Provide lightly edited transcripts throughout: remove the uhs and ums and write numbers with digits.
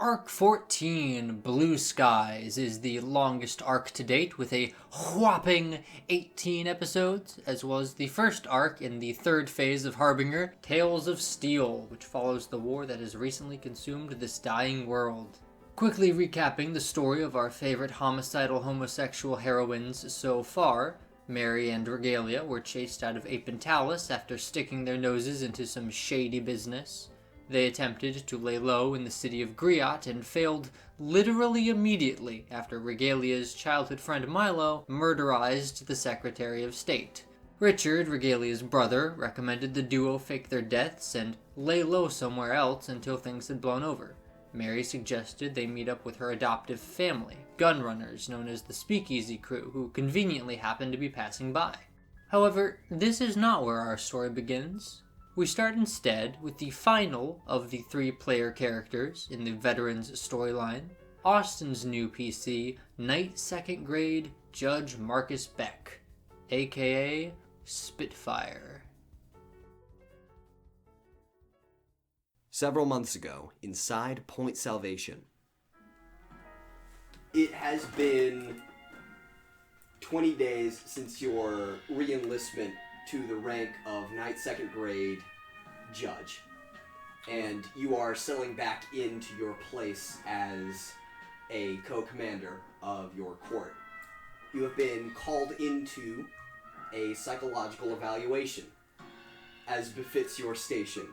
Arc 14, Blue Skies, is the longest arc to date with a whopping 18 episodes, as well as the first arc in the third phase of Harbinger, Tales of Steel, which follows the war that has recently consumed this dying world. Quickly recapping the story of our favorite homicidal homosexual heroines so far, Mary and Regalia were chased out of Apentalis after sticking their noses into some shady business. They attempted to lay low in the city of Griot and failed literally immediately after Regalia's childhood friend Milo murderized the Secretary of State. Richard, Regalia's brother, recommended the duo fake their deaths and lay low somewhere else until things had blown over. Mary suggested they meet up with her adoptive family, gunrunners known as the Speakeasy Crew, who conveniently happened to be passing by. However, this is not where our story begins. We start instead with the final of the 3-player characters in the Veterans storyline, Austin's new PC, Knight 2nd Grade Judge Marcus Beck, aka Spitfire. Several months ago, inside Point Salvation. It has been 20 days since your re-enlistment to the rank of Knight 2nd Grade Judge, and you are settling back into your place as a co-commander of your court. You have been called into a psychological evaluation, as befits your station.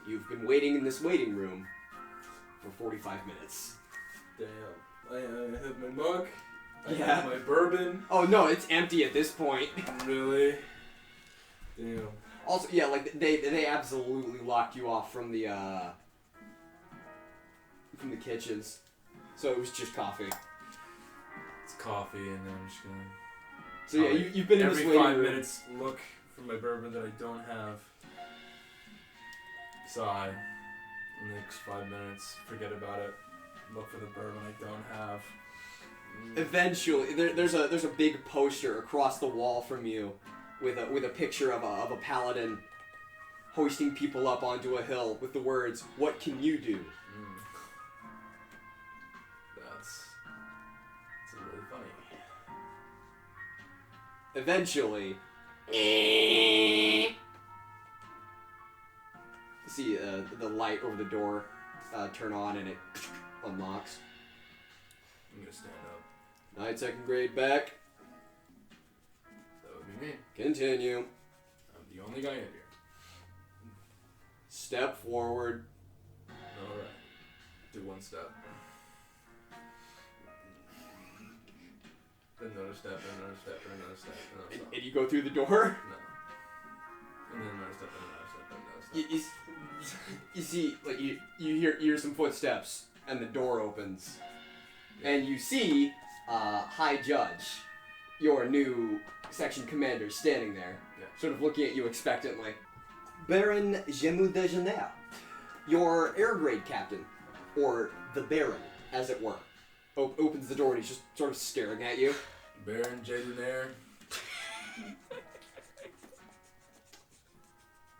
You've been waiting in this waiting room for 45 minutes. Damn. I have my mug. I Yeah. have my bourbon. Oh no, it's empty at this point. Really? Damn. Also, yeah, like they absolutely locked you off from the kitchens, so it was just coffee. It's coffee, and then I'm just gonna. So yeah, you've been in this every waiting 5 room. minutes. Look for my bourbon that I don't have. Sigh. In the next 5 minutes, forget about it. Look for the bourbon I don't have. Eventually, there's a big poster across the wall from you, with a picture of a paladin hoisting people up onto a hill with the words, "What can you do?" That's really funny. Eventually, you see the light over the door turn on and it unlocks. I'm gonna stand up. Knight 2nd Grade back. That would be me. Continue. I'm the only guy in here. Step forward. Alright. Do one step. Then another step, then another step, then another step, then another step. And you go through the door. No. And then another step, then another step, then another step. You see, like you hear some footsteps, and the door opens, and you see High Judge, your new section commander, standing there, sort of looking at you expectantly. Baron Jemu de Janeiro, your air grade captain, or the Baron, as it were, opens the door and he's just sort of staring at you. Baron Jaden Air.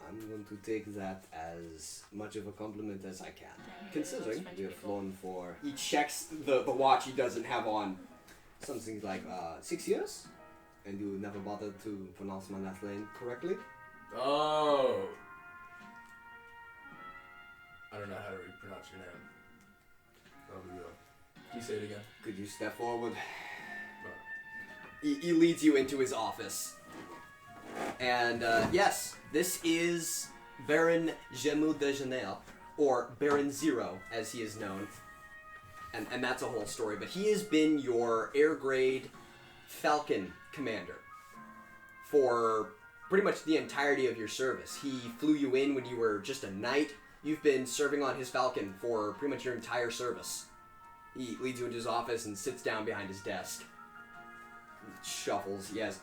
I'm going to take that as much of a compliment as I can, considering we have flown for... He checks the watch he doesn't have on, something like 6 years, and you never bothered to pronounce my last name correctly. Oh! I don't know how to pronounce your name. Can you say it again? Could you step forward? No. He leads you into his office. And yes, this is Baron Jemu de Janeiro, or Baron Zero, as he is known. And that's a whole story. But he has been your air grade Falcon commander for pretty much the entirety of your service. He flew you in when you were just a knight. You've been serving on his Falcon for pretty much your entire service. He leads you into his office and sits down behind his desk. Shuffles. He has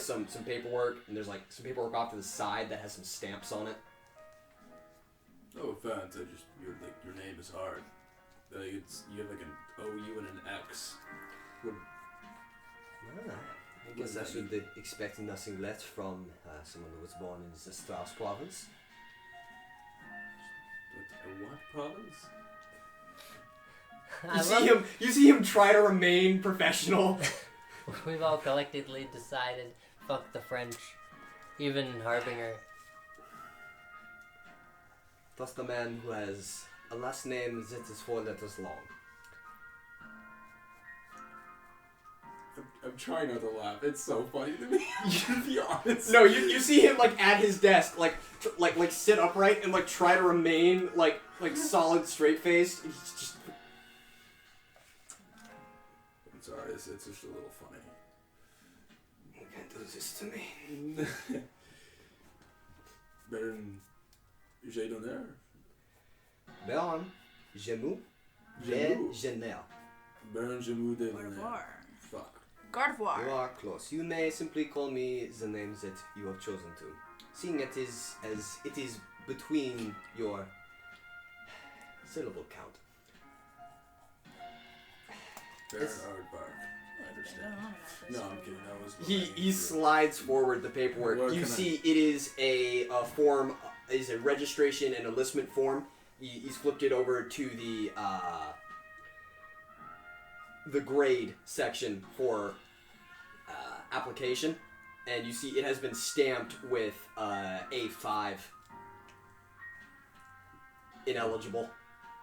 some paperwork, and there's like some paperwork off to the side that has some stamps on it. No offense, your name is hard. You have like an OU and an X. I guess I should expect nothing less from someone who was born in the Strauss province. What province? You see him try to remain professional. We've all collectively decided, fuck the French. Even Harbinger. That's the man who has a last name that is 4 letters long. I'm trying not to laugh. It's so funny to me. To be honest. No, you see him like at his desk, like sit upright and like try to remain like solid, straight faced. He's just. I'm sorry. It's just a little funny. You can't do this to me. Baron Jadonner. Baron Jemu Jemu. Genel. Baron Jemu de Gardevoir. Fuck. You Gardevoir. are close. You may simply call me the name that you have chosen to, seeing it is as it is between your syllable count. Baron It's- Aardvark. I understand. No, I'm kidding. That was. He slides forward the paperwork. What You can I- see, it is a form, is a registration and enlistment form. He's flipped it over to the grade section for application, and you see it has been stamped with A5. Ineligible.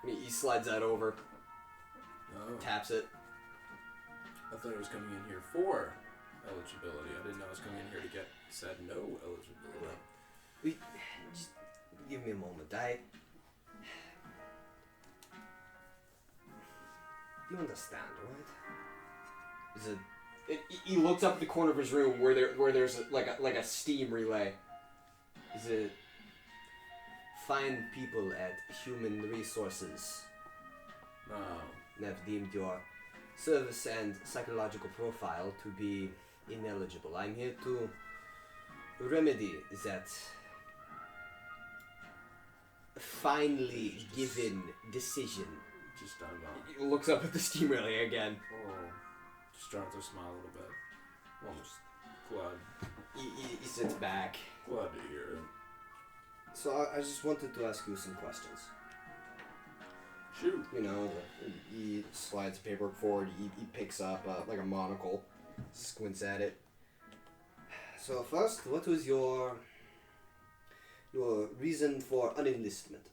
He slides that over, Oh, taps it. I thought I was coming in here for eligibility. I didn't know I was coming in here to get said no eligibility. Just give me a moment. You understand, right? Is it? He looks up at the corner of his room where there's like a steam relay. Is it? Fine people at Human Resources No. have deemed your service and psychological profile to be ineligible. I'm here to remedy that finely given decision. Just I'm He looks up at the steam relay again. just trying to smile a little bit. Well, I'm just glad He sits back. to hear it. So I just wanted to ask you some questions. Shoot. You know, he slides the paperwork forward. He picks up like a monocle, squints at it. So first, what was your reason for unenlistment?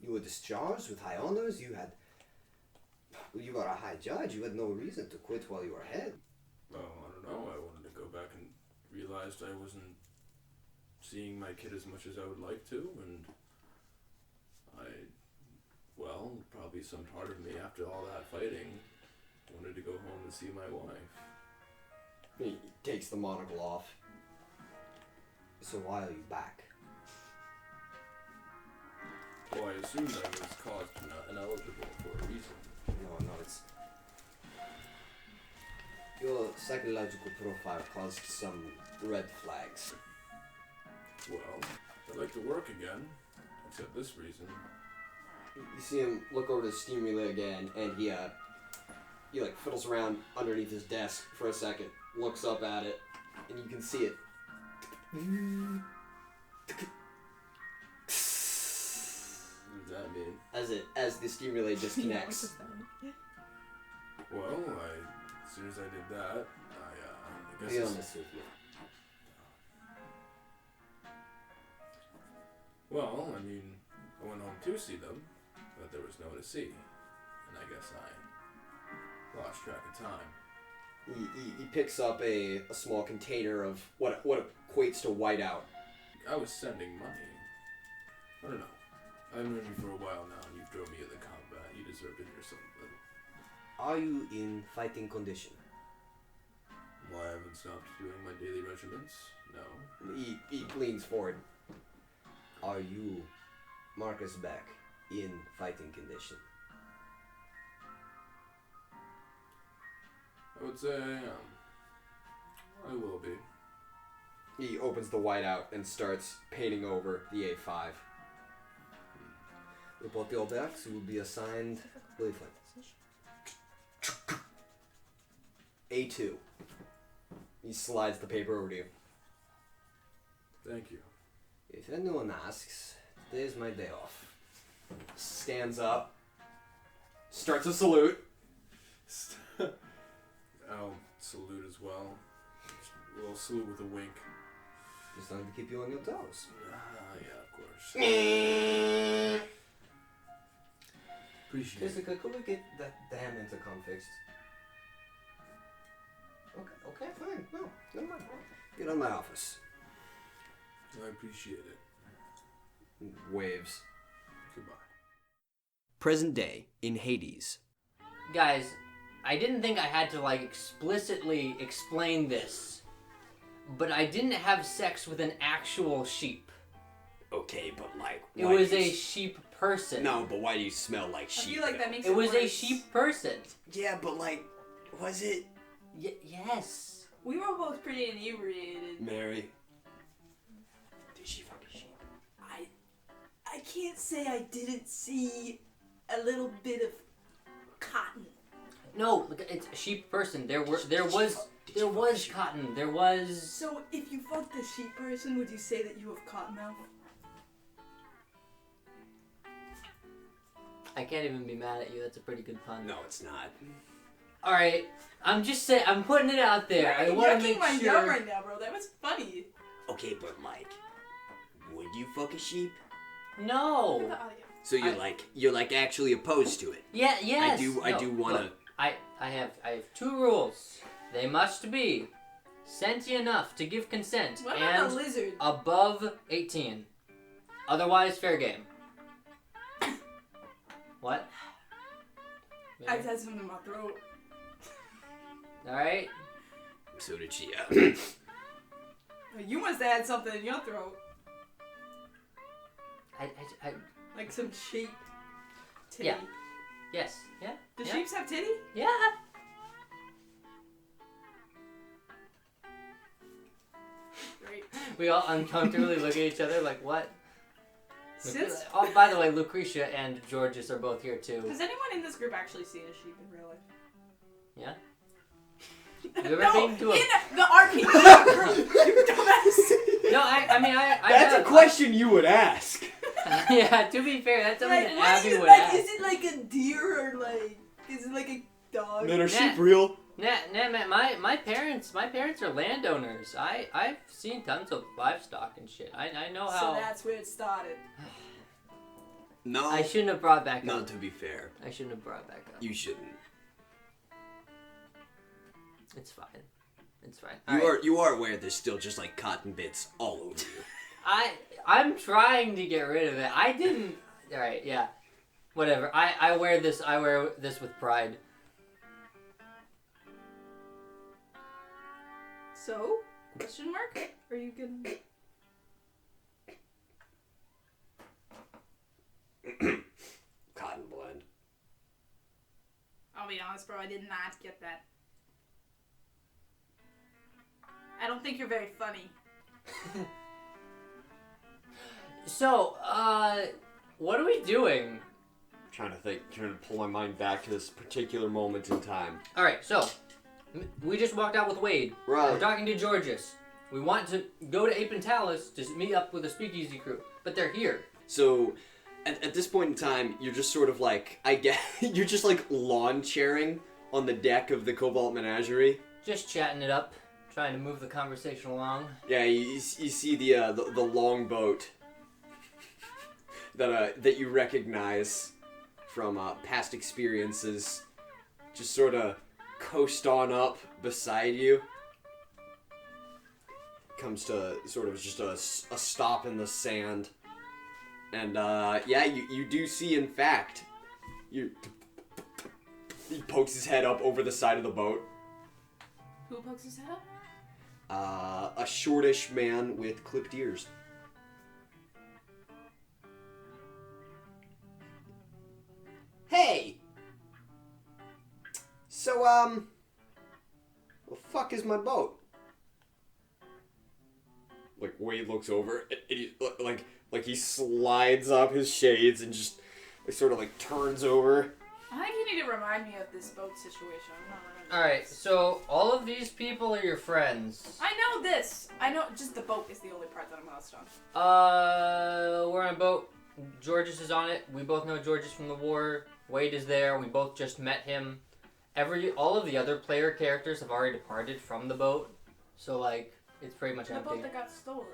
You were discharged with high honors. You were a high judge. You had no reason to quit while you were ahead. Well, I don't know. I wanted to go back and realized I wasn't seeing my kid as much as I would like to, and probably some part of me after all that fighting wanted to go home and see my wife. He takes the monocle off. So why are you back? Well, I assumed I was caused ineligible for a reason. No, it's... Your psychological profile caused some red flags. Well, I'd like to work again, except this reason. You see him look over the steam relay again, and he like fiddles around underneath his desk for a second, looks up at it, and you can see it. What does that mean? As the steam relay disconnects. Well, as soon as I did that, I guess Be it's- honest with me. Well, I mean, I went home to see them, but there was no one to see, and I guess I lost track of time. He picks up a small container of what equates to whiteout. I was sending money. I don't know. I've known you for a while now, and you've thrown me in the combat. You deserve to hear something. Are you in fighting condition? Why I haven't stopped doing my daily regiments? No. He leans forward. Are you, Marcus Beck, in fighting condition? I would say I am. I will be. He opens the whiteout and starts painting over the A5. Report your backs, you will be assigned Leaflet. A2. He slides the paper over to you. Thank you. If anyone asks, today is my day off. Stands up, Starts a salute. I'll salute as well. A little salute with a wink. Just wanted to keep you on your toes. Yeah, of course. Appreciate it. Jessica, could we get that damn intercom fixed? Okay, fine. No, never mind. Get on my office. I appreciate it. Waves. Goodbye. Present day in Hades. Guys, I didn't think I had to, like, explicitly explain this, but I didn't have sex with an actual sheep. Okay, but like... It was a sheep person. No, but why do you smell like I sheep? feel like that makes It was a worse. sheep person. Yeah, but like, was it... Yes. We were both pretty inebriated. Mary? Did she fuck a sheep? I can't say I didn't see a little bit of cotton. No, look, it's a sheep person. There was cotton. There was... So if you fucked a sheep person, would you say that you have cottonmouth? I can't even be mad at you. That's a pretty good pun. No, it's not. All right, I'm just saying. I'm putting it out there. I You're want to yucking make my yum sure. right now, bro. That was funny. Okay, but like, would you fuck a sheep? No. Look at the audio. So you're like actually opposed to it. Yeah. Yes. I do wanna. Look, I have 2 rules. They must be sentient enough to give consent What about and the lizard? above 18. Otherwise, fair game. What? I just had something in my throat. All right. So did she. You must have had something in your throat. I Like some sheep titty. Yeah. yes. Yeah. Do yeah. sheeps have titty? Yeah. Great. We all uncomfortably look at each other like, what? Since Oh, by the way, Lucretia and Georges are both here too. has anyone in this group actually seen a sheep in real life? Yeah. Have you ever No, been to a... in the RPG group, you dumbass. No, I mean, I That's have, a question you would ask. Yeah, to be fair, that's something Like, that what Abby do you would like? ask. Is it like a deer or like? Is it like a dog? Man, are Nah. sheep real? Nah, man, my parents are landowners. I've seen tons of livestock and shit. I know So how. that's where it started. No. I shouldn't have brought back No, up. to be fair, I shouldn't have brought back up. you shouldn't. It's fine. It's fine. You are aware there's still just like cotton bits all over you. I'm trying to get rid of it. I didn't. All right, yeah. Whatever. I wear this with pride. So? Question mark? Are you gonna? Cotton blend. I'll be honest, bro. I did not get that. I don't think you're very funny. So, what are we doing? Trying to pull my mind back to this particular moment in time. All right, so we just walked out with Wade. Right. We're talking to Georges. We want to go to Apentalis to meet up with the Speakeasy crew, but they're here. So, at this point in time, you're just sort of like, I guess, you're just like lawn chairing on the deck of the Cobalt Menagerie. Just chatting it up, trying to move the conversation along. Yeah, you see the long boat that you recognize from past experiences, just sort of coast on up beside you. Comes to sort of just a stop in the sand. And, yeah, you do see, in fact, he pokes his head up over the side of the boat. Who pokes his head up? A shortish man with clipped ears. Hey! So, the fuck is my boat? Like, Wade looks over, and he, like he slides up his shades and just, sort of, turns over. I think you need to remind me of this boat situation. I'm not remembering. Alright, so all of these people are your friends. I know this. I know just the boat is the only part that I'm lost on. We're on a boat. Georges is on it. We both know Georges from the war. Wade is there. We both just met him. All of the other player characters have already departed from the boat. So, like, it's pretty much The empty. boat that got stolen.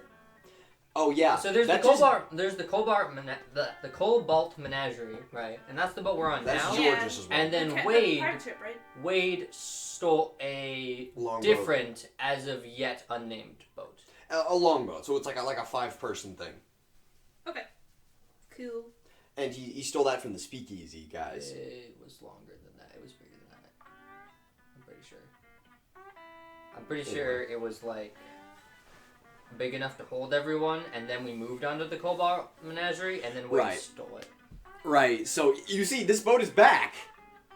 Oh yeah. So there's the That just- Cobalt. There's the Cobalt Menagerie, right? And that's the boat we're on That's now. George's as well. And then The Wade pirate ship, right? Wade stole a Longboat. different, as of yet unnamed boat. A longboat. So it's like a 5-person thing. Okay. Cool. And he stole that from the speakeasy guys. It was longer than that. It was bigger than that. I'm pretty sure. I'm pretty sure it was like big enough to hold everyone, and then we moved on to the Cobalt Menagerie, and then Wade Right. stole it. Right. So you see, this boat is back.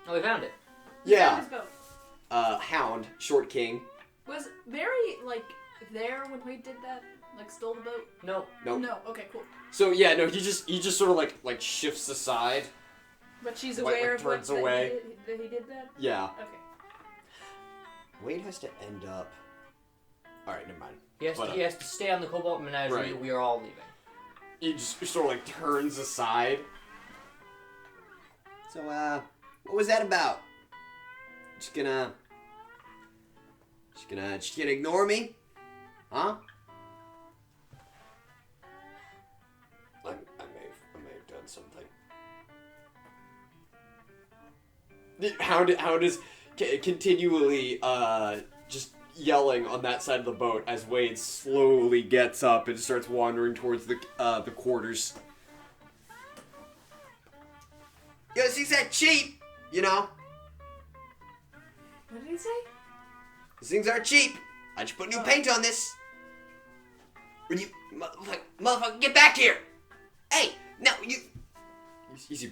Oh, we found it. Yeah. His boat. Hound, Short King. Was Barry, like, there when Wade did that? Like, stole the boat? Nope. Nope. No. Okay, cool. So yeah, no, he just sort of like shifts aside. But she's Like, aware of what turns away. that he did that? Yeah. Okay. Wade has to end up. All right, never mind. He has, But, he has to stay on the Cobalt Menagerie. Right. We are all leaving. He just sort of like turns aside. So what was that about? Just gonna ignore me? Huh? I may have done something. The Hound is continually just yelling on that side of the boat as Wade slowly gets up and starts wandering towards the quarters. Yo, these things are cheap, you know. What did he say? These things are cheap. I just put new paint on this. When you motherfucker, get back here! Hey, no, you. He's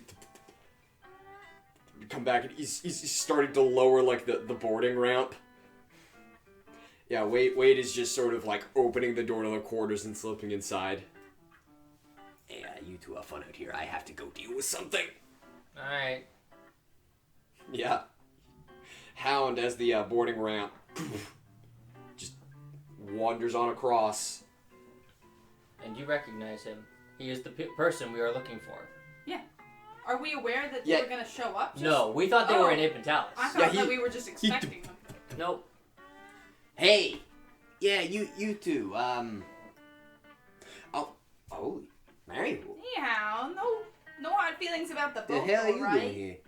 come back and he's starting to lower like the boarding ramp. Yeah, Wade is just sort of like opening the door to the quarters and slipping inside. Hey, you two have fun out here. I have to go deal with something. Alright. Yeah. Hound as the boarding ramp just wanders on across. And you recognize him. He is the person we are looking for. Yeah. Are we aware that Yeah. they were gonna show up? No, we thought they were in Apentalis. I thought Yeah, that we were just expecting them. Nope. Hey, yeah, you two. Oh, Mary. Yeah, no hard feelings about the The boat, hell are you right? doing here?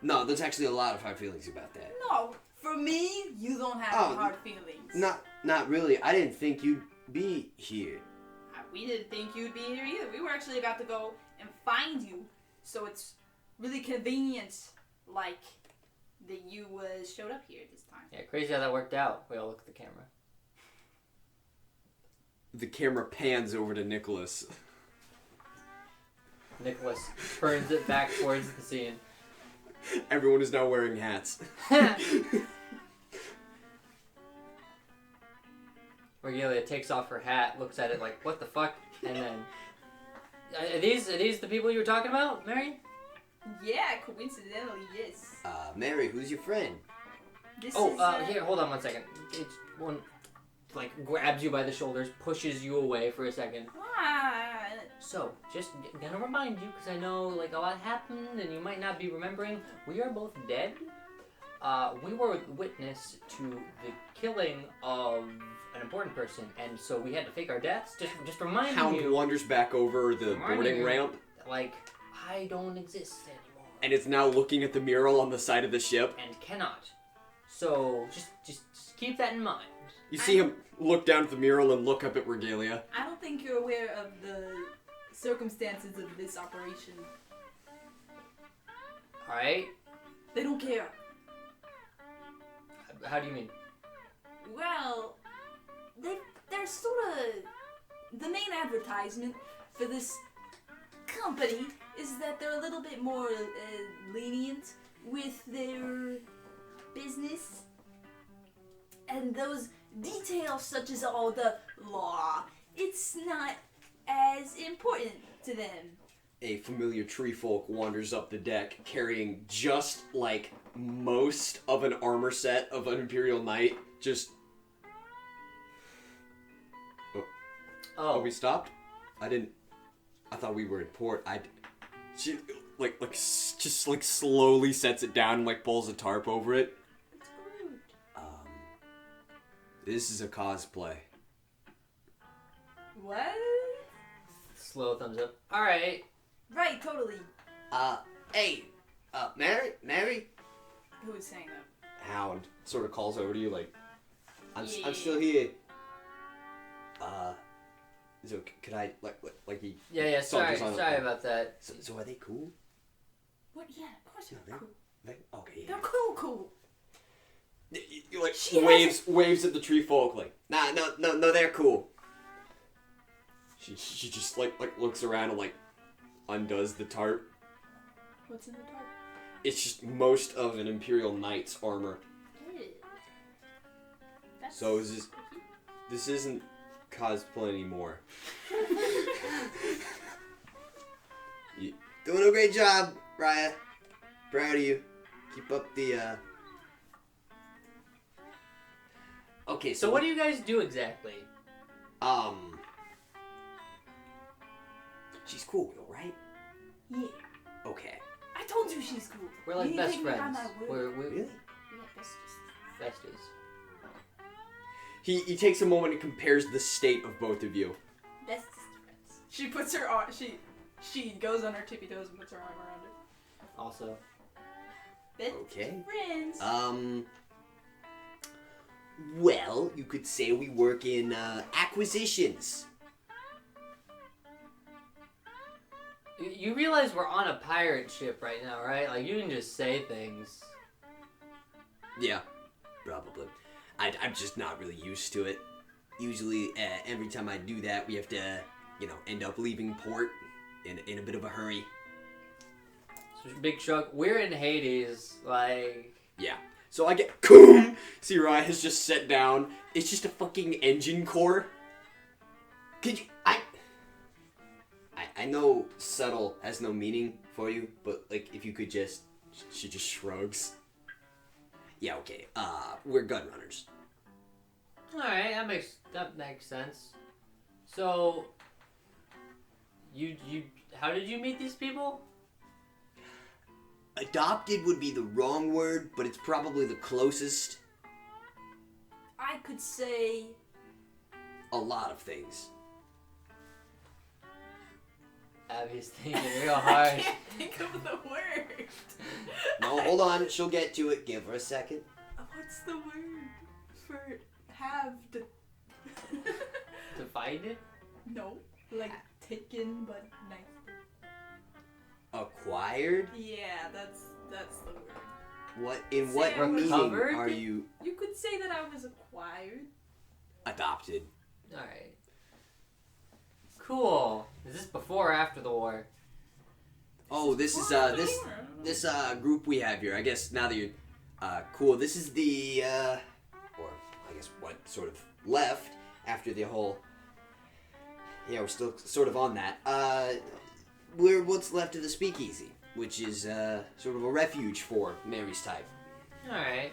No, there's actually a lot of hard feelings about that. No, for me, you don't have hard feelings. Not really. I didn't think you'd be here. We didn't think you'd be here either. We were actually about to go and find you, so it's really convenient, like, that you showed up here this time. Yeah, crazy how that worked out. We all look at the camera. The camera pans over to Nicholas. Nicholas turns it back towards the scene. Everyone is now wearing hats. Regalia takes off her hat, looks at it like, what the fuck? And then... Are these the people you were talking about, Mary? Yeah, coincidentally, yes. Mary, who's your friend? This Oh, is, here, hold on one second. It's one, like, grabs you by the shoulders, pushes you away for a second. So, just gonna remind you, because I know, like, a lot happened, and you might not be remembering, we are both dead. We were witness to the killing of an important person, and so we had to fake our deaths. Just reminding Hound you, wanders back over the Reminding boarding you. ramp, like, I don't exist anymore. and it's now looking at the mural on the side of the ship. And cannot. So, just keep that in mind. You see him look down at the mural and look up at Regalia. I don't think you're aware of the circumstances of this operation. Alright? They don't care. How do you mean? Well, they're sort of... The main advertisement for this company is that they're a little bit more lenient with their business. And those details such as all the law, it's not as important to them. A familiar tree folk wanders up the deck carrying just like most of an armor set of an Imperial Knight. Just. Oh, we stopped? I didn't. I thought we were in port. She just slowly sets it down and like pulls a tarp over it. It's good. This is a cosplay. What? Slow thumbs up. All right. Right, totally. Hey, Mary? Who is saying that? Hound sort of calls over to you like, I'm Yeah. still here. So could I like he? Yeah. Sorry saunters on about that. So are they cool? What? Yeah, of course No, they're cool. Okay. Yeah. They're cool. You like She waves at the tree folk like, no, they're cool. She just like looks around and like undoes the tarp. What's in the dark? It's just most of an Imperial Knight's armor. That's So this isn't cosplay anymore. You doing a great job, Raya. Proud of you. Keep up the Okay, So what do you guys do exactly? She's cool, though, right? Yeah. Okay. I told you she's cool. We're You like need to best take me by friends. my word. We're Really? Yeah, bestest. besties. He takes a moment and compares the state of both of you. Bestest friends. She puts her arm. She goes on her tippy toes and puts her arm around her. Also, Best Okay. friends. Well, you could say we work in acquisitions. you realize we're on a pirate ship right now, right? Like you can just say things. Yeah, probably. I'm just not really used to it. Usually, every time I do that, we have to, end up leaving port in a bit of a hurry. So big shrug. We're in Hades. Like Yeah. So I get coom. See, Raya has just set down. It's just a fucking engine core. Could you? I know subtle has no meaning for you, but like if you could just. She just shrugs. Yeah, okay. We're gun runners. all right, that makes sense. So you how did you meet these people? Adopted would be the wrong word, but it's probably the closest. I could say. A lot of things. Abby's thinking real I hard. can't think of the word. No, hold on. She'll get to it. Give her a second. What's the word for halved? Divided? No, like taken but nice. Acquired? Yeah, that's the word. What in Say what I was meaning covered? are you You could say that I was acquired. adopted? All right. Cool. Is this before or after the war? Oh, this is this group we have here. I guess now that you're cool, this is the or I guess what sort of left after the whole. Yeah, we're still sort of on that. We're what's left of the speakeasy, which is sort of a refuge for Mary's type. All right.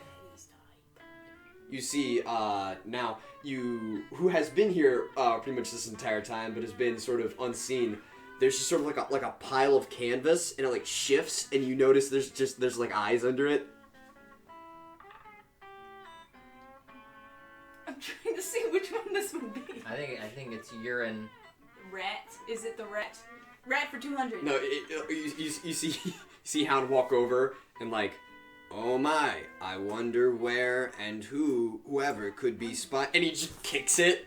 You see, now, who has been here pretty much this entire time, but has been sort of unseen. There's just sort of like a pile of canvas, and it like shifts, and you notice there's like eyes under it. I'm trying to see which one this would be. I think it's urine. Rat? Is it the rat? Rat for 200. No, you see Hound walk over and like, oh my, I wonder where and whoever could be spy, and he just kicks it.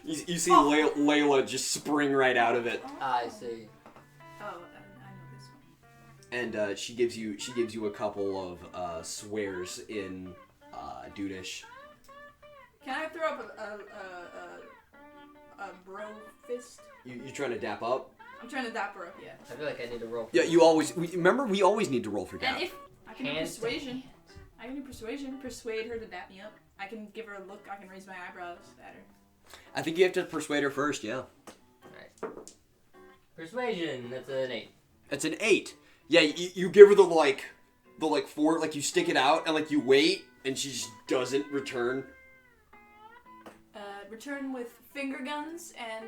you see Layla just spring right out of it, I see. Oh, I know this one. and she gives you a couple of swears in Dudish. Can I throw up a bro fist? You trying to dap up? I'm trying to dapper up, yeah. I feel like I need to roll. Yeah, we always need to roll for dap. And if I can do Hands to persuasion, I can do persuasion. Persuade her to dap me up. I can give her a look. I can raise my eyebrows at her. I think you have to persuade her first. Yeah. Alright. Persuasion. That's an 8. It's an 8. Yeah, you give her the 4, like you stick it out and like you wait, and she just doesn't return. Return with finger guns and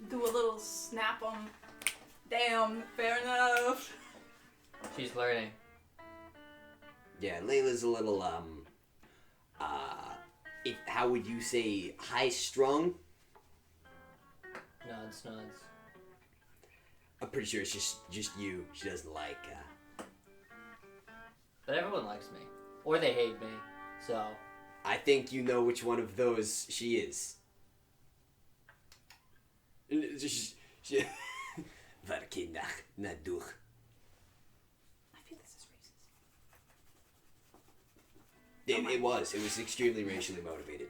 Do a little snap on. Damn, fair enough. She's learning. Yeah, Layla's a little, how would you say, high-strung? Nods. I'm pretty sure it's just you. She doesn't like, But everyone likes me. Or they hate me. So. I think you know which one of those she is. Varkinach naduch. I feel this is racist. It was extremely racially motivated.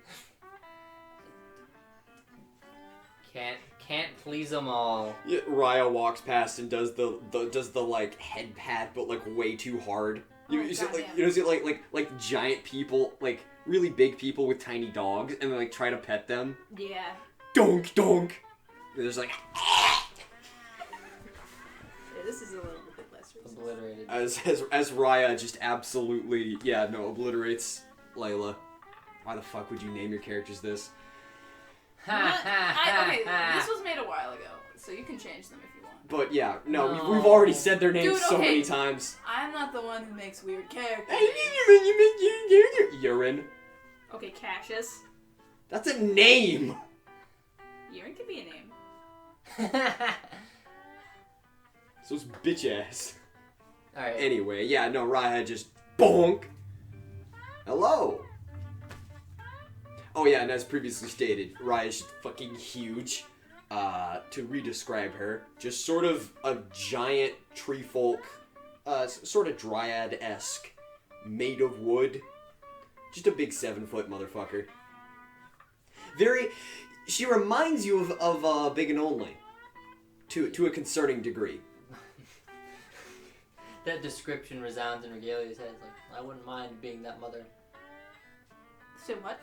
Can't please them all. Yeah, Raya walks past and does the like head pat, but like way too hard. You see, like, you know, see like giant people, like really big people with tiny dogs, and they like try to pet them. Yeah. Donk donk. And there's like Yeah, this is a little bit less racist. Obliterated. as Raya just absolutely obliterates Layla. Why the fuck would you name your characters this? Okay, this was made a while ago, so you can change them if you want. But yeah, no, No. we've already said their names Dude, so okay. many times. I'm not the one who makes weird characters. Urine. Okay, Cassius. That's a name. Urine could be a name. So it's bitch ass. Alright. Anyway, yeah, no, Raya just bonk. Hello. Oh yeah, and as previously stated, Raya's fucking huge. To re-describe her, just sort of a giant tree folk, sort of dryad-esque, made of wood. Just a big 7-foot motherfucker. She reminds you of Big and Only, to a concerning degree. That description resounds in Regalia's head. It's like, I wouldn't mind being that mother. So what?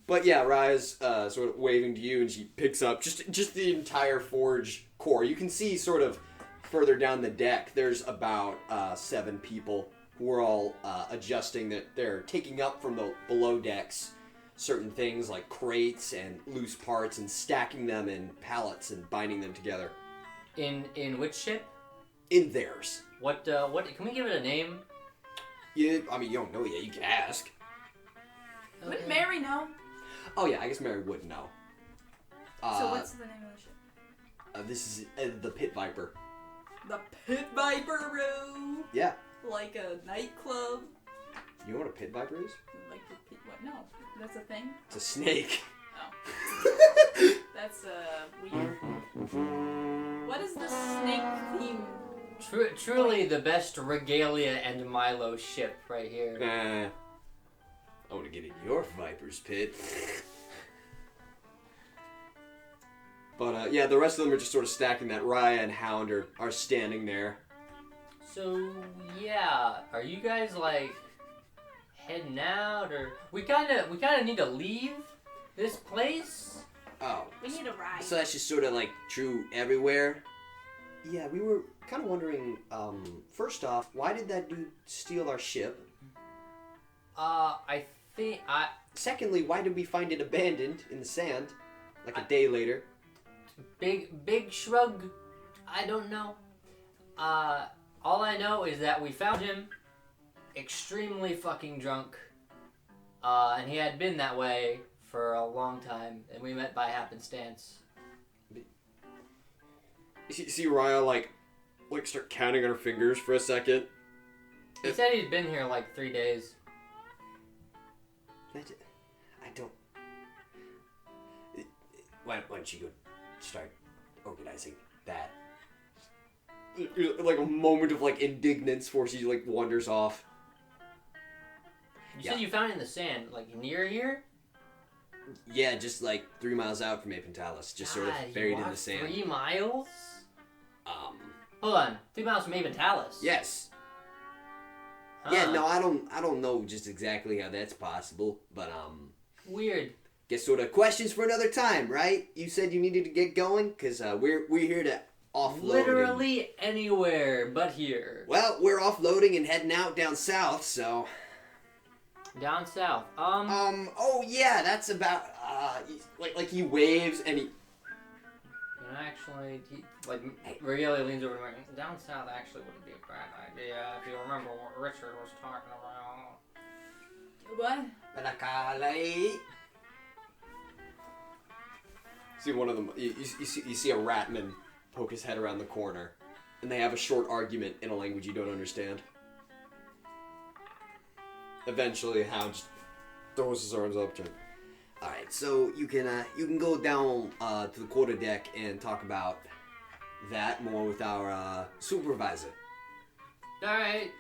But yeah, Raya's sort of waving to you, and she picks up just the entire forge core. You can see sort of further down the deck, there's about 7 people who are all adjusting that they're taking up from the below decks certain things like crates and loose parts and stacking them in pallets and binding them together. In which ship? In theirs. What can we give it a name? Yeah, I mean, you don't know yet. You can ask. Wouldn't Mary know? Oh yeah, I guess Mary would know. So what's the name of the ship? This is the Pit Viper. The Pit Viper, bro. Yeah. Like a nightclub. You know what a Pit Viper is? Like the pit. What? No, that's a thing. It's a snake. Oh. That's weird. What is the snake theme? Truly the best Regalia and Milo ship right here. I want to get in your Viper's pit. But yeah, the rest of them are just sort of stacking that. Raya and Hound are standing there. So yeah, are you guys like heading out, or we kind of need to leave this place? Oh. We need a ride. So that's just sort of like true everywhere? Yeah, we were kind of wondering, first off, why did that dude steal our ship? I think Secondly, why did we find it abandoned in the sand, like a day later? big shrug. I don't know. All I know is that we found him extremely fucking drunk, and he had been that way for a long time, and we met by happenstance. You see Raya like start counting on her fingers for a second. He said he'd been here like 3 days. I don't. Why don't you go start organizing that? Like a moment of like indignance before she like wanders off. You said you found it in the sand, like near here? Yeah, just like 3 miles out from Apentalis, just sort of God, buried you in the walked sand. 3 miles? Um. Hold on, 3 miles from Aventalis. Yes. Huh. Yeah. No, I don't know just exactly how that's possible, but Weird. guess sort of questions for another time, right? You said you needed to get going, cause we're here to offload. Literally anywhere but here. Well, we're offloading and heading out down south, so. Down south. Oh yeah, that's about. Like he waves and actually, Regalia leans over to me. Down south actually wouldn't be a bad idea if you remember what Richard was talking about. What? See one of them. You see a ratman poke his head around the corner, and they have a short argument in a language you don't understand. Eventually, Hound just throws his arms up to him. All right, so you can go down to the quarterdeck and talk about that more with our supervisor. All right.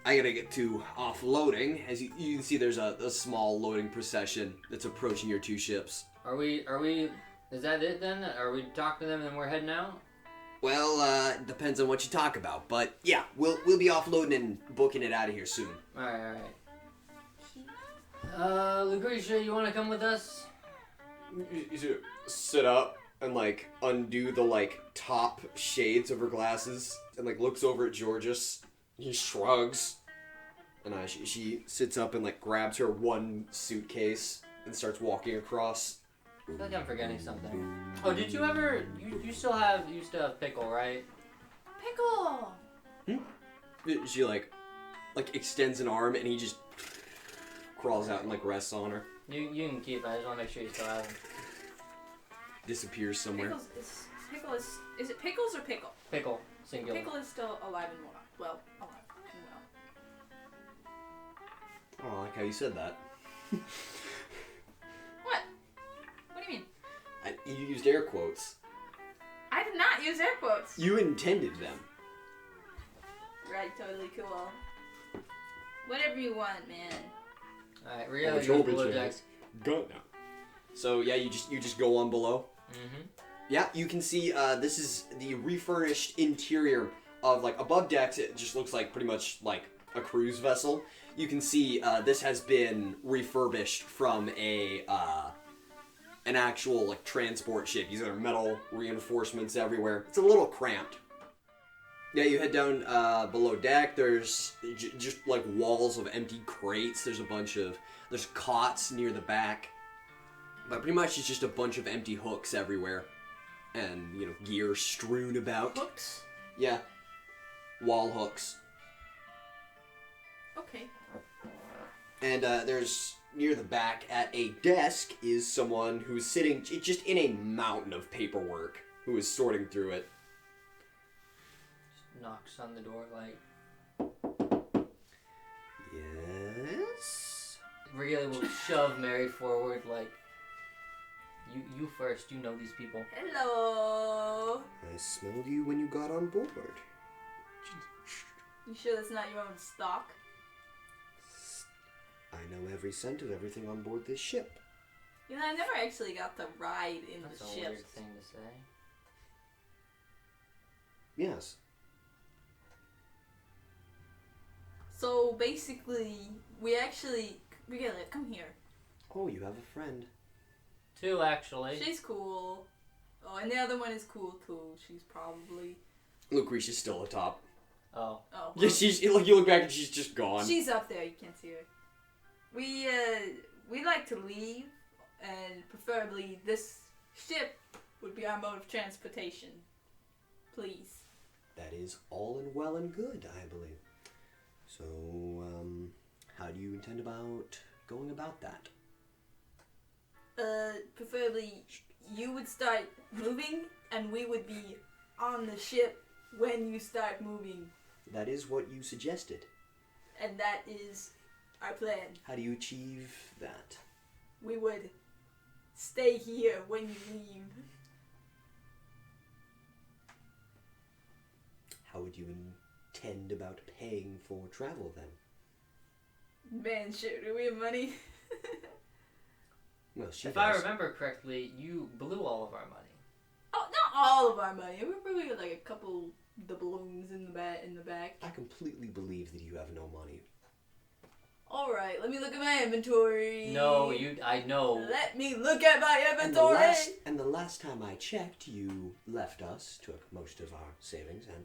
I gotta get to offloading. As you can see, there's a small loading procession that's approaching your two ships. Are we? Is that it then? Are we talking to them and we're heading out? Well, depends on what you talk about, but yeah, we'll be offloading and booking it out of here soon. All right. Lucretia, you want to come with us? You sit up and like undo the like top shades of her glasses and like looks over at Georges. He shrugs, and she sits up and like grabs her one suitcase and starts walking across. I feel like I'm forgetting something. Oh, did you ever? You used to have Pickle, right? Pickle! She like extends an arm and he just crawls out and like rests on her. You can keep it. I just want to make sure you still have him. Disappears somewhere. Pickle is it Pickles or Pickle? Pickle, singular. Pickle is still alive and well. Alive and well. Oh, I like how you said that. What? What do you mean? You used air quotes. I did not use air quotes. You intended them. Right, totally cool. Whatever you want, man. Alright, Regalia goes below bitch deck. Go now. So yeah, you just go on below. Mm-hmm. Yeah, you can see this is the refurnished interior of like above decks. It just looks like pretty much like a cruise vessel. You can see this has been refurbished from an actual like transport ship. These are metal reinforcements everywhere. It's a little cramped. Yeah, you head down below deck. There's just like walls of empty crates. There's cots near the back. But pretty much it's just a bunch of empty hooks everywhere. And, gear strewn about. Hooks? Yeah. Wall hooks. Okay. And there's, near the back at a desk is someone who's sitting just in a mountain of paperwork, who is sorting through it. Just knocks on the door like... Yes? Regalia will shove Mary forward like... You first, you know these people. Hello. I smelled you when you got on board. You sure that's not your own stock? I know every cent of everything on board this ship. I never actually got to ride in That's the a ship. weird thing to say. Yes. So basically, Regalia, come here. Oh, you have a friend. Two, actually. She's cool. Oh, and the other one is cool too. She's probably... Lucretia's still atop. Oh. Oh. Yeah, you look back and she's just gone. She's up there. You can't see her. We like to leave, and preferably this ship would be our mode of transportation. Please. That is all and well and good, I believe. So, how do you intend about going about that? Preferably you would start moving, and we would be on the ship when you start moving. That is what you suggested. And that is our plan. How do you achieve that? We would stay here when you leave. How would you intend about paying for travel then? Man, shit, do we have money? Well, she If does. I remember correctly, you blew all of our money. Oh, not all of our money. We probably got like a couple doubloons in the back. I completely believe that you have no money. All right, let me look at my inventory. No, I know. Let me look at my inventory. And the last time I checked, you left us, took most of our savings, and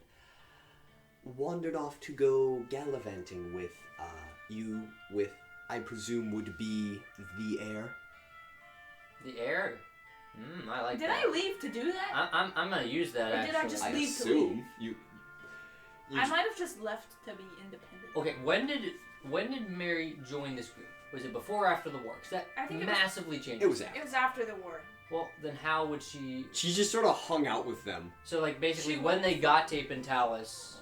wandered off to go gallivanting with I presume would be the heir. The heir? I like Did that. I leave to do that? I'm gonna use that. Or actually. did I just I leave assume to you I might have just left to be independent. Okay, when did Mary join this group? Was it before or after the war? Because that I think it was- massively changed. It was after. It was after the war. Well, then how would she? She just sort of hung out with them. So like basically, She when was- they got Tape and Talus,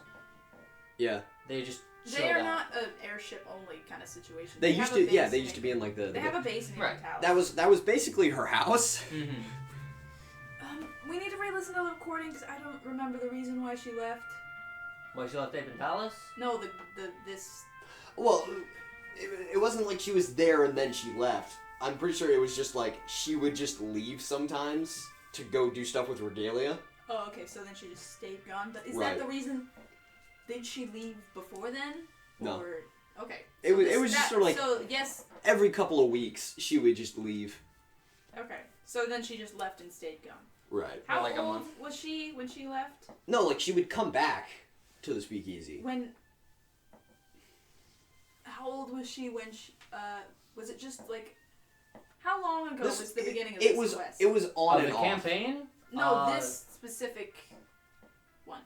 Yeah. they just They chilled are out. not an airship only kind of situation. They have used a to. base Yeah, they in used to be in like the. They have a base in Right. Talus. That was basically her house. Mm-hmm. We need to re-listen to the recording because I don't remember the reason why she left. Why she left Tape and Talus? No, this. Well, it wasn't like she was there and then she left. I'm pretty sure it was just like she would just leave sometimes to go do stuff with Regalia. Oh, okay. So then she just stayed gone. But is Right. that the reason? Did she leave before then? No. Or, okay. It was just sort of like So yes. every couple of weeks she would just leave. Okay. So then she just left and stayed gone. Right. How like a old month. was she when she left? No, like she would come back to the speakeasy. When? How old was she when she? Was it just like? How long ago was the beginning of it this was quest? it was on Of and the off. campaign? No, this specific one.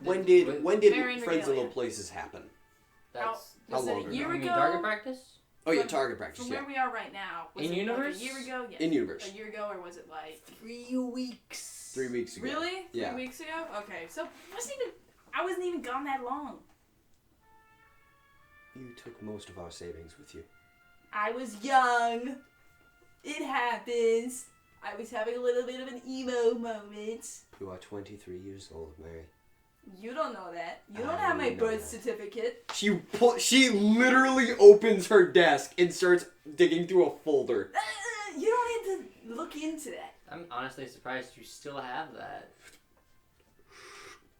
When did Marion Friends of Low Regalia. Places happen? That's Was How it long a year you ago? mean target practice? Oh yeah, From- target practice. From Yeah, where we are right now. Was In it universe? Like a year ago? Yes. in universe. A year ago, or was it like 3 weeks. 3 weeks ago. really? Yeah. 3 weeks ago? Okay, so I wasn't even gone that long. You took most of our savings with you. I was young. It happens. I was having a little bit of an emo moment. You are 23 years old, Mary. You don't know that. You don't I have my know birth that. certificate. She literally opens her desk and starts digging through a folder. You don't need to look into that. I'm honestly surprised you still have that.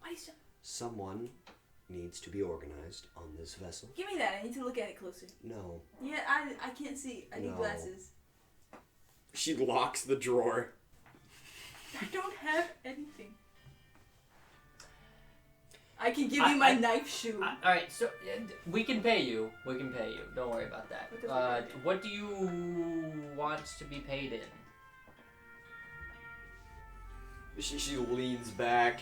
Why is Someone needs to be organized on this vessel. Give me that. I need to look at it closer. No. Yeah, I can't see. I need No. glasses. She locks the drawer. I don't have anything. I can give you my knife shoe. All right, so we can pay you. We can pay you. Don't worry about that. What does it What do you want to be paid in? She leans back.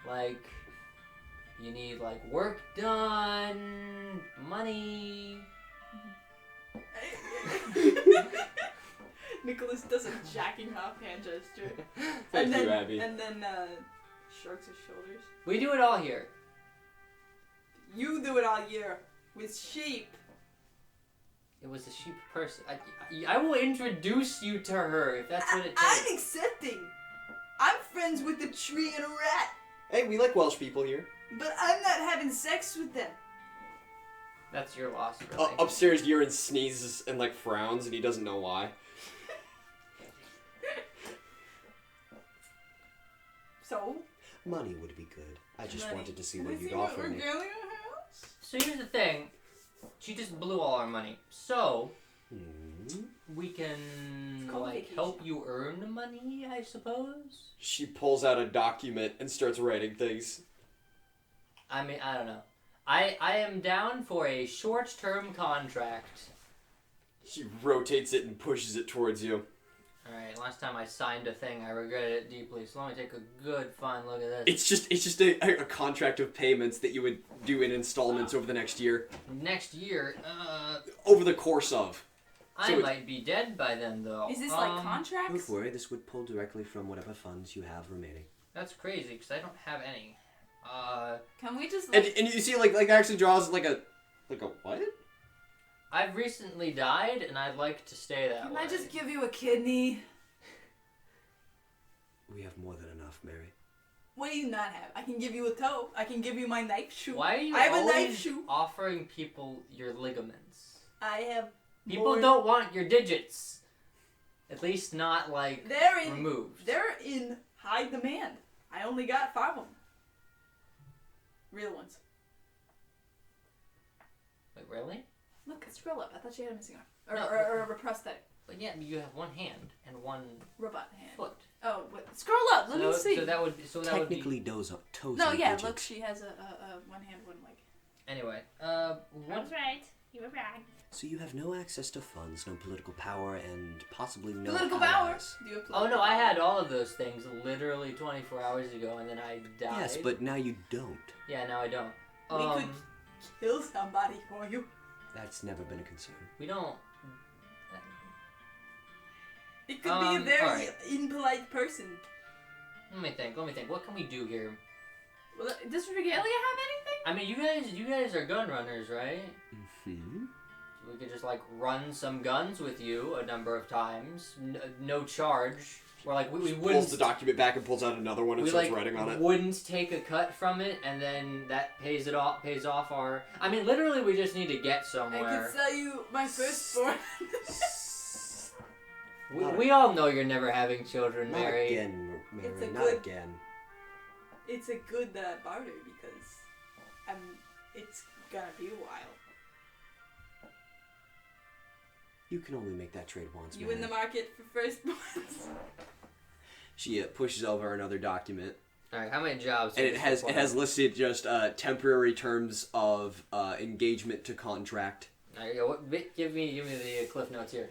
Like, you need like work done, money. Nicholas does a jacking off hand gesture. Thank and you, then, Abby. And then shrugs his shoulders. We do it all here. You do it all year with sheep. It was a sheep person. I will introduce you to her if that's what it I'm takes. accepting. I'm friends with a tree and a rat, Hey, we like Welsh people here. but I'm not having sex with them. That's your loss, really. Upstairs, Yurin sneezes and like frowns, and he doesn't know why. So? Money would be good. I just Money. wanted to see Can I what you'd see offer what me. Regalia has? So here's the thing. She just blew all our money. So we can It's called like vacation. help you earn money, I suppose. She pulls out a document and starts writing things. I mean, I don't know. I am down for a short-term contract. She rotates it and pushes it towards you. Alright, last time I signed a thing, I regretted it deeply, so let me take a good, fine look at this. It's just a contract of payments that you would do in installments over the next year. Next year, Over the course of. I So it- might be dead by then, though. Is this like contracts? Don't worry, this would pull directly from whatever funds you have remaining. That's crazy, because I don't have any. Can we just And you see like actually draws like a what? I've recently died, and I'd like to stay that Can way. I just give you a kidney? We have more than enough, Mary. What do you not have? I can give you a toe. I can give you my knife shoe. Why are you I have a always knife shoe. offering people your ligaments? I have People more- don't want your digits. At least not, like, They're in removed. They're in high demand. I only got 5 of them. Real ones. Wait, really? Look, scroll up. I thought you had a missing arm. No. Or a prosthetic. But yeah, you have one hand and one Robot hand. foot. Oh, wait. Scroll up. Let me see. So that would be... Technically, those are toes. No, and yeah, digits. look, she has a one hand, one leg. Anyway, I what... was right. So you have no access to funds, no political power, and possibly no Political allies. power. Do you have Oh political no, I power? had all of those things literally 24 hours ago, and then I died. Yes, but now you don't. Yeah, now I don't. We could kill somebody for you. That's never been a concern. We don't. It could be a very alright. impolite person. Let me think. What can we do here? Well, does Regalia have anything? I mean, you guys are gun runners, right? Hmm. We could just like run some guns with you a number of times, no charge. Or like we Pulls wouldn't. the document back and pulls out another one and We starts like writing on it. wouldn't take a cut from it, and then that pays off our. I mean, literally, we just need to get I somewhere. could sell you my firstborn. We all know you're never having children, Not Mary. again, Mary. It's a Not good- again. It's a good barter because it's gonna be a while. You can only make that trade once, You Mary. in the market for firstborns? She pushes over another document. All right, how many jobs? And do it we has supply? listed just temporary terms of engagement to contract. All right, give me the cliff notes here.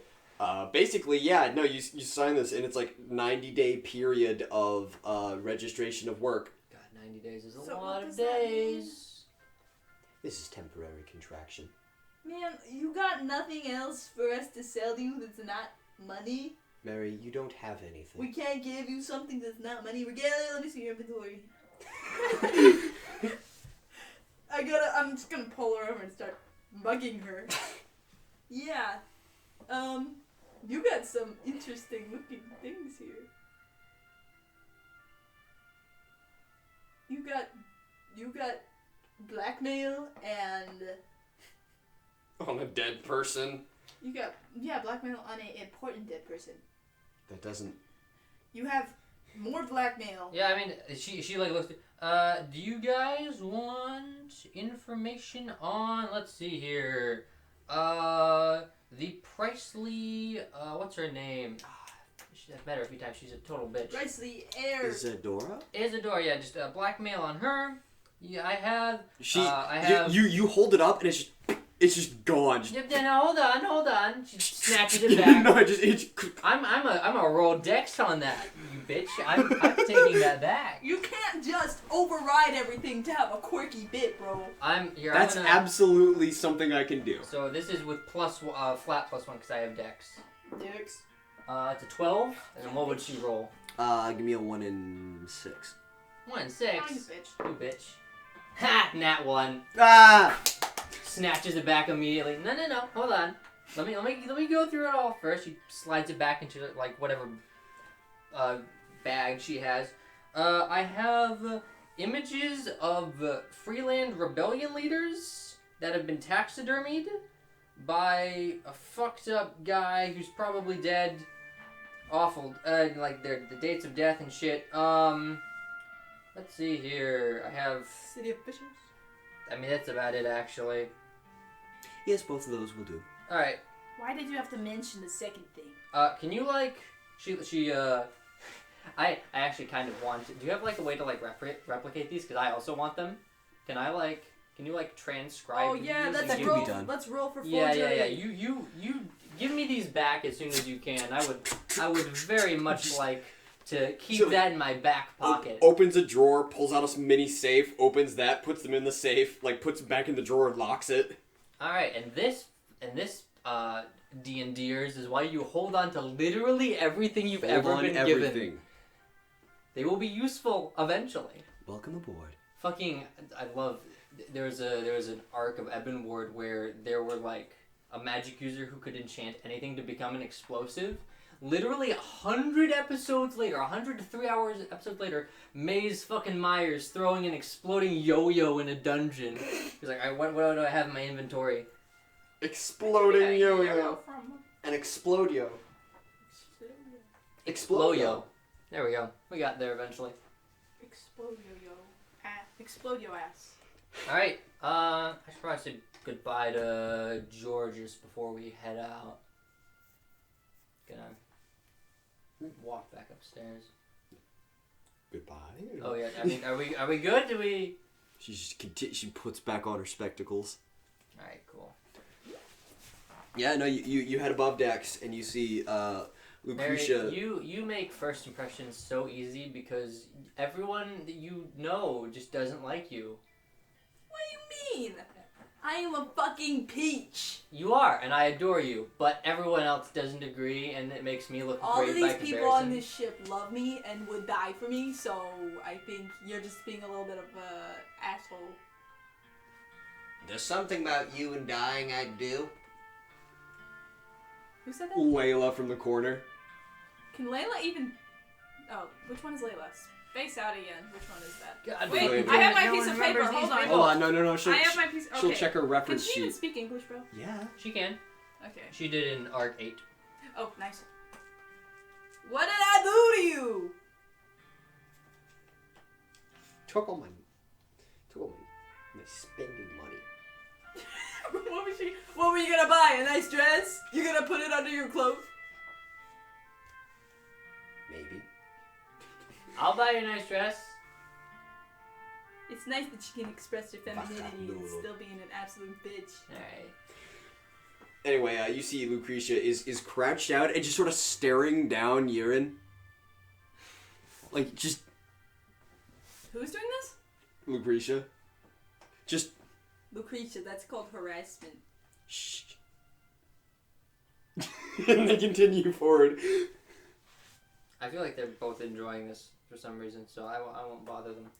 Basically, yeah, no, you sign this and it's like 90-day period of registration of work. God, 90 days is a So lot what of does that mean? days. This is temporary contraction. Man, you got nothing else for us to sell you that's not money? Mary, you don't have anything. We can't give you something that's not money. Regalia, let me see your inventory. I'm just gonna pull her over and start mugging her. Yeah. You got some interesting looking things here. You got blackmail and On a dead person. you got blackmail on an important dead person. That doesn't... You have more blackmail. Yeah, I mean, she like looks. Do you guys want information on? Let's see here. The Presley. What's her name? I've met her a few times. She's a total bitch. Presley Air. Isadora? Isadora, yeah, just blackmail on her. Yeah, I have. She... I have. You hold it up and it's just gone. Just, Yeah, no, hold on. She snatches it back. no, it's I'm a roll dex on that, you bitch. I'm taking that back. You can't just override everything to have a quirky bit, bro. That's absolutely something I can do. So this is with flat +1 because I have dex. Dicks. It's a 12. And what would she roll? Give me a 1 in 6. 1 in Oh, 6. you bitch. You bitch. Ha! Nat 1. Ah! Snatches it back immediately. No. Hold on. Let me go through it all first. She slides it back into like whatever bag she has. I have images of Freeland rebellion leaders that have been taxidermied by a fucked up guy who's probably dead. Awful. Like the dates of death and shit. Let's see here. I have. City officials. I mean, that's about it actually. Yes, both of those will do. All right. Why did you have to mention the second thing? Can you like I actually kind of want to. Do you have like a way to like replicate these? Because I also want them. Can you like transcribe? Oh yeah, these let's and give roll. me- be done. Let's roll for Yeah. forgery. You give me these back as soon as you can. I would very much like to keep So- that in my back pocket. Opens a drawer, pulls out a mini safe, opens that, puts them in the safe, like puts them back in the drawer and locks it. All right, and this D&Ders is why you hold on to literally everything you've ever been given. They will be useful eventually. Welcome aboard. Fucking, I love. There was an arc of Ebon Ward where there were like a magic user who could enchant anything to become an explosive. Literally 100 episodes later, 100 to 3 hours episodes later, Maze fucking Myers throwing an exploding yo-yo in a dungeon. He's like, what do I have in my inventory? Exploding yo-yo. An explodio. Exployo. There we go. We got there eventually. Explode yo. Explode your ass. Alright, I should probably say goodbye to Georges before we head out. Gonna walk back upstairs. Goodbye. Oh yeah, I mean, are we good? Do we? She puts back on her spectacles. Alright, cool. Yeah, no, you head above decks and you see Lucretia. Mary, you make first impressions so easy because everyone that you know just doesn't like you. What do you mean? I am a fucking peach. You are, and I adore you, but everyone else doesn't agree, and it makes me look All great of by these comparison. people on this ship love me and would die for me, so I think you're just being a little bit of a asshole. There's something about you and dying I'd do. Who said that? Layla from the corner. Can Layla even... Oh, which one is Layla? Space out again. Which one is that? God, Wait, wait, I have wait. my No piece one of paper. remembers Hold these on. people. Hold on, no. I have my piece... Okay. She'll check her Can reference she even sheet. speak English, bro? Yeah. She can. Okay. She did in Arc 8. Oh, nice. What did I do to you? Took all my spending money. What were you gonna buy? A nice dress? You gonna put it under your clothes? Maybe. I'll buy you a nice dress. It's nice that she can express her femininity and Bacano. still being an absolute bitch. Alright. Anyway, you see Lucretia is crouched out and just sort of staring down Urine. Like, just Who's doing this? Lucretia. Just Lucretia, that's called harassment. shh. And they continue forward. I feel like they're both enjoying this for some reason, so I won't bother them.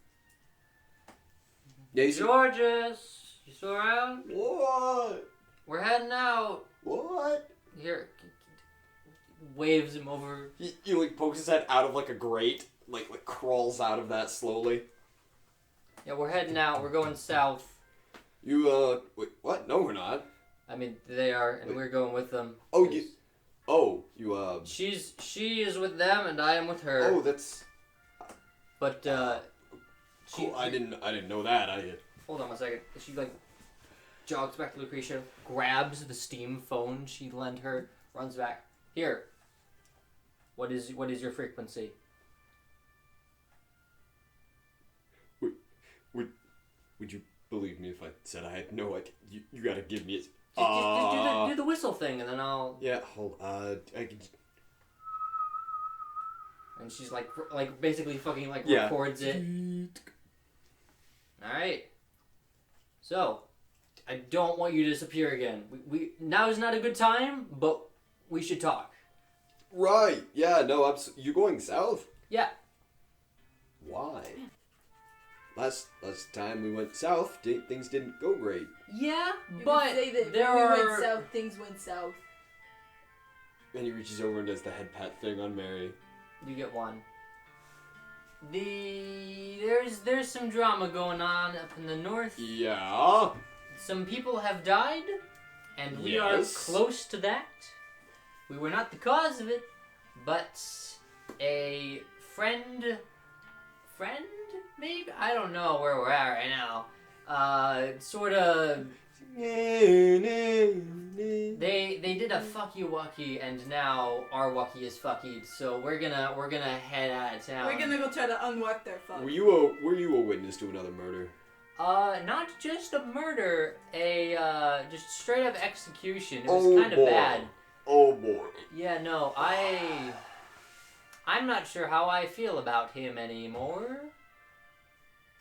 Yeah, you see. Georges! You still around? What? We're heading out. What? Here. Waves him over. He like pokes his head out of like a grate, like crawls out of that slowly. Yeah, we're heading out. We're going south. You wait, what? No, we're not. I mean, they are, and Wait. we're going with them. Oh, you She is with them, and I am with her. Oh, that's But cool. I didn't know that. hold on one second. She like jogs back to Lucretia, grabs the steam phone she lent her, runs back. Here. What is your frequency? Would you believe me if I said I had no idea? You gotta give me it. Just do the whistle thing, and then I'll. Yeah, hold. I could. And she's like basically fucking like Yeah. records it. All right. So, I don't want you to disappear again. We now is not a good time, but we should talk. Right. Yeah. No. You going south? Yeah. Why? Last time we went south, things didn't go great. Yeah, You but could say that there when we are. went south, things went south. And he reaches over and does the head pat thing on Mary. You get one. There's some drama going on up in the north. Yeah. Some people have died, and we are Yes. close to that. We were not the cause of it, but a friend, maybe? I don't know where we're at right now. Sort of. They did a fuck you wucky, and now our wucky is fuckied. So we're gonna head out of town. We're gonna go try to unwalk their fuck. Were you a witness to another murder? Not just a murder, just straight up execution. It was Oh, kind of boy. bad. Oh boy. Yeah, no, I'm not sure how I feel about him anymore.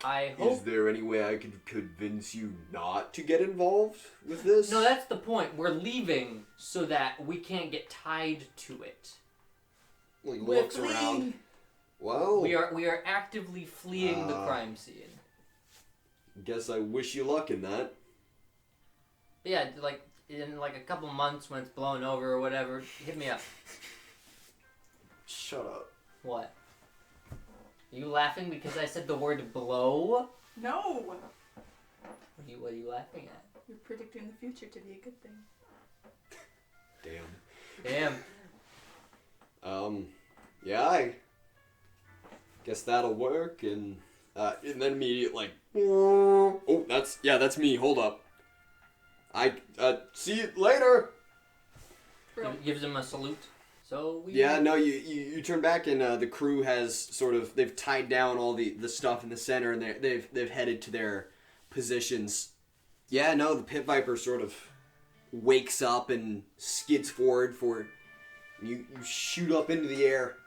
I hope. Is there any way I could convince you not to get involved with this? No, that's the point. We're leaving so that we can't get tied to it. Like, We're looks around. fleeing. Well, We are actively fleeing the crime scene. guess I wish you luck in that. But yeah, like in like a couple months when it's blown over or whatever, hit me up. Shut up. What? Are you laughing because I said the word blow? No! What are you laughing at? You're predicting the future to be a good thing. Damn. Damn. Yeah, I guess that'll work, and then immediate like, oh, that's me. Hold up. I see you later. Bro. Gives him a salute. So we. Yeah, no, you turn back, and the crew has they've tied down all the stuff in the center, and they've headed to their positions. Yeah, no, the pit viper sort of wakes up and skids forward for you shoot up into the air